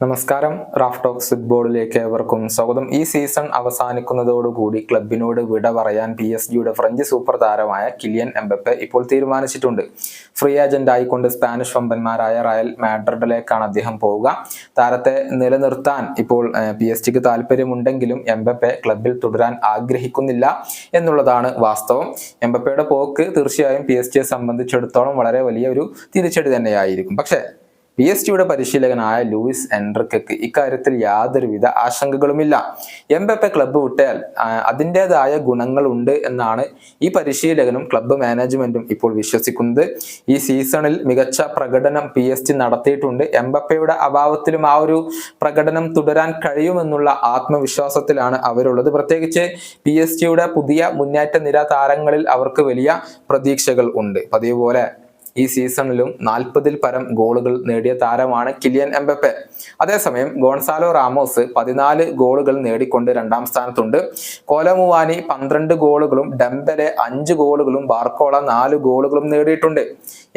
നമസ്കാരം. Raf talks ഫുട്ബോളിലേക്ക് ഏവർക്കും സ്വാഗതം. ഈ സീസൺ അവസാനിക്കുന്നതോടുകൂടി ക്ലബിനോട് വിട പറയാൻ PSG ഫ്രഞ്ച് സൂപ്പർ താരമായ കിലിയൻ എംബപ്പെ ഇപ്പോൾ തീരുമാനിച്ചിട്ടുണ്ട്. ഫ്രീ ഏജന്റ് ആയിക്കൊണ്ട് സ്പാനിഷ് വമ്പന്മാരായ റയൽ മാഡ്രിഡിലേക്കാണ് അദ്ദേഹം പോവുക. താരത്തെ നിലനിർത്താൻ ഇപ്പോൾ PSG താല്പര്യമുണ്ടെങ്കിലും എംബപ്പെ ക്ലബിൽ തുടരാൻ ആഗ്രഹിക്കുന്നില്ല എന്നുള്ളതാണ് വാസ്തവം. എംബപ്പയുടെ പോക്ക് തീർച്ചയായും PSG സംബന്ധിച്ചിടത്തോളം വളരെ വലിയ ഒരു തിരിച്ചടി തന്നെയായിരിക്കും. പക്ഷേ PSG പരിശീലകനായ ലൂയിസ് എൻറിക്കയ്ക്ക് ഇക്കാര്യത്തിൽ യാതൊരുവിധ ആശങ്കകളുമില്ല. എംബപ്പെ ക്ലബ്ബ് വിട്ടാൽ അതിൻ്റെതായ ഗുണങ്ങളുണ്ട് എന്നാണ് ഈ പരിശീലകനും ക്ലബ്ബ് മാനേജ്മെന്റും ഇപ്പോൾ വിശ്വസിക്കുന്നത്. ഈ സീസണിൽ മികച്ച പ്രകടനം PSG നടത്തിയിട്ടുണ്ട്. എംബപ്പയുടെ അഭാവത്തിലും ആ ഒരു പ്രകടനം തുടരാൻ കഴിയുമെന്നുള്ള ആത്മവിശ്വാസത്തിലാണ് അവരുള്ളത്. പ്രത്യേകിച്ച് PSG പുതിയ മുന്നേറ്റ നിര താരങ്ങളിൽ അവർക്ക് വലിയ പ്രതീക്ഷകൾ ഉണ്ട്. പതിവ് പോലെ ഈ സീസണിലും 40-ൽ പരം ഗോളുകൾ നേടിയ താരമാണ് കിലിയൻ എംബപ്പെ. അതേസമയം ഗോൺസാലോ റാമോസ് 14 ഗോളുകൾ നേടിക്കൊണ്ട് രണ്ടാം സ്ഥാനത്തുണ്ട്. കോലമുവാനി 12 ഗോളുകളും ഡെംബെലെ 5 ഗോളുകളും ബാർക്കോള 4 ഗോളുകളും നേടിയിട്ടുണ്ട്.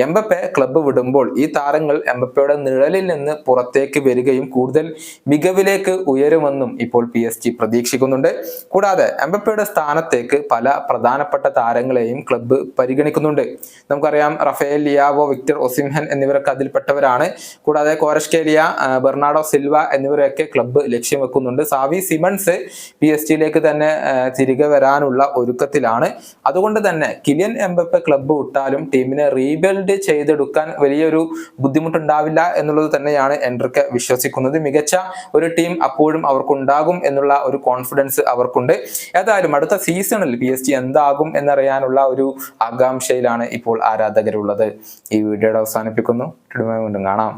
എംബപ്പെ ക്ലബ്ബ് വിടുമ്പോൾ ഈ താരങ്ങൾ എംബപ്പയുടെ നിഴലിൽ നിന്ന് പുറത്തേക്ക് വരികയും കൂടുതൽ മികവിലേക്ക് ഉയരുമെന്നും ഇപ്പോൾ PSG പ്രതീക്ഷിക്കുന്നുണ്ട്. കൂടാതെ എംബപ്പയുടെ സ്ഥാനത്തേക്ക് പല പ്രധാനപ്പെട്ട താരങ്ങളെയും ക്ലബ്ബ് പരിഗണിക്കുന്നുണ്ട്. നമുക്കറിയാം, റഫേൽ ലിയാവോ, വിക്ടർ ഒസിംഹൻ എന്നിവരൊക്കെ അതിൽപ്പെട്ടവരാണ്. കൂടാതെ ക്വാറസ്കേലിയ, ബെർണാഡോ സിൽവ എന്നിവരെയൊക്കെ ക്ലബ്ബ് ലക്ഷ്യം വെക്കുന്നുണ്ട്. സാവി സിമൺസ് PSG തന്നെ തിരികെ വരാനുള്ള ഒരുക്കത്തിലാണ്. അതുകൊണ്ട് തന്നെ കിലിയൻ എംബപ്പെ ക്ലബ്ബ് വിട്ടാലും ടീമിനെ റീബിൽഡ് ചെയ്തെടുക്കാൻ വലിയൊരു ബുദ്ധിമുട്ടുണ്ടാവില്ല എന്നുള്ളത് തന്നെയാണ് എൻറിക്ക വിശ്വസിക്കുന്നത്. മികച്ച ഒരു ടീം അപ്പോഴും അവർക്കുണ്ടാകും എന്നുള്ള ഒരു കോൺഫിഡൻസ് അവർക്കുണ്ട്. ഏതായാലും അടുത്ത സീസണിൽ PSG എന്താകും എന്നറിയാനുള്ള ഒരു ആകാംക്ഷയിലാണ് ഇപ്പോൾ ആരാധകരുള്ളത്. ഈ വീഡിയോയുടെ അവസാനിപ്പിക്കുന്നു. വീണ്ടും കാണാം.